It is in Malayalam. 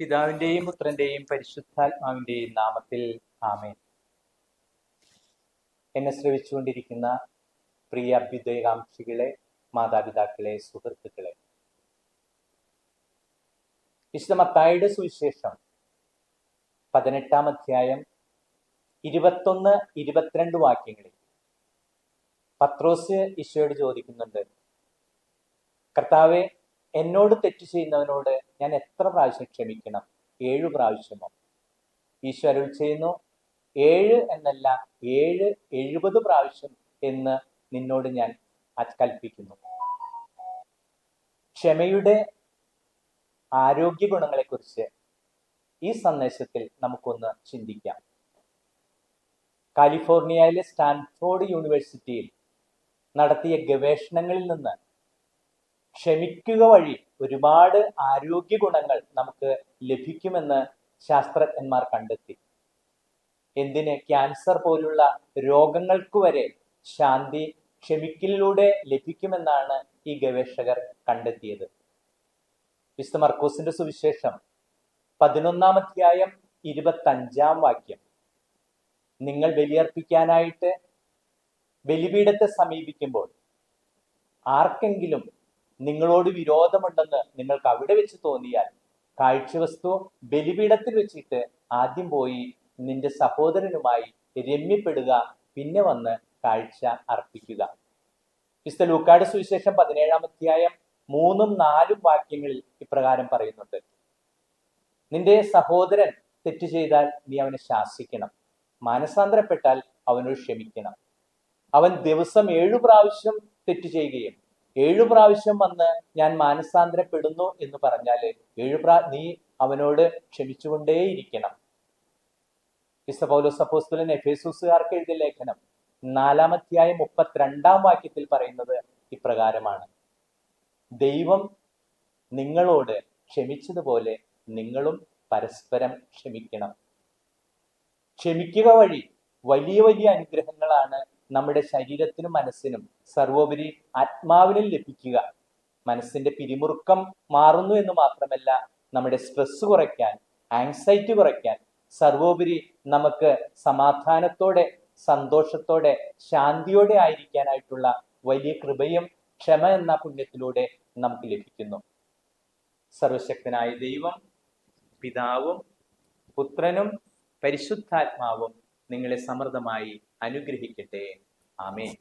പിതാവിന്റെയും പുത്രന്റെയും പരിശുദ്ധാത്മാവിന്റെയും നാമത്തിൽ ആമേൻ. എന്നെ ശ്രവിച്ചുകൊണ്ടിരിക്കുന്ന പ്രിയ അഭ്യുദയകാംക്ഷികളെ, മാതാപിതാക്കളെ, സുഹൃത്തുക്കളെ, വിശുദ്ധ മത്തായിയുടെ സുവിശേഷം 18-ാം അധ്യായം 21-22 വാക്യങ്ങളിൽ പത്രോസ് ഈശോയോട് ചോദിക്കുന്നുണ്ട്, കർത്താവെ, എന്നോട് തെറ്റ് ചെയ്യുന്നവനോട് ഞാൻ എത്ര പ്രാവശ്യം ക്ഷമിക്കണം? 7 പ്രാവശ്യമോ? ഈശോ അരുൾ ചെയ്യുന്നു, 7 എന്നല്ല, 70 പ്രാവശ്യം എന്ന് നിന്നോട് ഞാൻ കൽപ്പിക്കുന്നു. ക്ഷമയുടെ ആരോഗ്യ ഗുണങ്ങളെക്കുറിച്ച് ഈ സന്ദേശത്തിൽ നമുക്കൊന്ന് ചിന്തിക്കാം. കാലിഫോർണിയയിലെ സ്റ്റാൻഫോർഡ് യൂണിവേഴ്സിറ്റിയിൽ നടത്തിയ ഗവേഷണങ്ങളിൽ നിന്ന് ക്ഷമിക്കുക വഴി ഒരുപാട് ആരോഗ്യ ഗുണങ്ങൾ നമുക്ക് ലഭിക്കുമെന്ന് ശാസ്ത്രജ്ഞന്മാർ കണ്ടെത്തി. എന്തിന്, ക്യാൻസർ പോലുള്ള രോഗങ്ങൾക്ക് വരെ ശാന്തി ക്ഷമിക്കലിലൂടെ ലഭിക്കുമെന്നാണ് ഈ ഗവേഷകർ കണ്ടെത്തിയത്. വിശുദ്ധ മർക്കോസിന്റെ സുവിശേഷം 11-ാം അധ്യായം 25-ാം വാക്യം, നിങ്ങൾ ബലിയർപ്പിക്കാനായിട്ട് ബലിപീഠത്തെ സമീപിക്കുമ്പോൾ ആർക്കെങ്കിലും നിങ്ങളോട് വിരോധമുണ്ടെന്ന് നിങ്ങൾക്ക് അവിടെ വെച്ച് തോന്നിയാൽ കാഴ്ചവസ്തു ബലിപീഠത്തിൽ വെച്ചിട്ട് ആദ്യം പോയി നിന്റെ സഹോദരനുമായി രമ്യപ്പെടുക, പിന്നെ വന്ന് കാഴ്ച അർപ്പിക്കുക. വിശുദ്ധ ലൂക്കായുടെ സുവിശേഷം 17-ാം അധ്യായം 3-4 വാക്യങ്ങളിൽ ഇപ്രകാരം പറയുന്നുണ്ട്, നിന്റെ സഹോദരൻ തെറ്റ് ചെയ്താൽ നീ അവനെ ശാസിക്കണം, മാനസാന്തരപ്പെട്ടാൽ അവനോട് ക്ഷമിക്കണം. അവൻ ദിവസം 7 പ്രാവശ്യം തെറ്റ് ചെയ്യുകയും 7 പ്രാവശ്യം വന്ന് ഞാൻ മാനസാന്തരപ്പെടുന്നു എന്ന് പറഞ്ഞാല് നീ അവനോട് ക്ഷമിച്ചുകൊണ്ടേയിരിക്കണം. വിശുദ്ധ പൗലോസ് അപ്പോസ്തലൻ എഫേസൂസുകാർക്ക് എഴുതിയ ലേഖനം 4-ാം അധ്യായം 32-ാം വാക്യത്തിൽ പറയുന്നത് ഇപ്രകാരമാണ്, ദൈവം നിങ്ങളോട് ക്ഷമിച്ചതുപോലെ നിങ്ങളും പരസ്പരം ക്ഷമിക്കണം. ക്ഷമിക്കുക വഴി വലിയ വലിയ അനുഗ്രഹങ്ങളാണ് നമ്മുടെ ശരീരത്തിനും മനസ്സിനും സർവോപരി ആത്മാവിനും ലഭിക്കുക. മനസ്സിന്റെ പിരിമുറുക്കം മാറുന്നു എന്ന് മാത്രമല്ല, നമ്മുടെ സ്ട്രെസ് കുറയ്ക്കാൻ, ആങ്സൈറ്റി കുറയ്ക്കാൻ, സർവോപരി നമുക്ക് സമാധാനത്തോടെ, സന്തോഷത്തോടെ, ശാന്തിയോടെ ആയിരിക്കാനായിട്ടുള്ള വലിയ കൃപയും ക്ഷമ എന്ന പുണ്യത്തിലൂടെ നമുക്ക് ലഭിക്കുന്നു. സർവശക്തനായ ദൈവം, പിതാവും പുത്രനും പരിശുദ്ധാത്മാവും നിങ്ങളെ സമൃദ്ധമായി അനുഗ്രഹിക്കട്ടെ. ആമേൻ.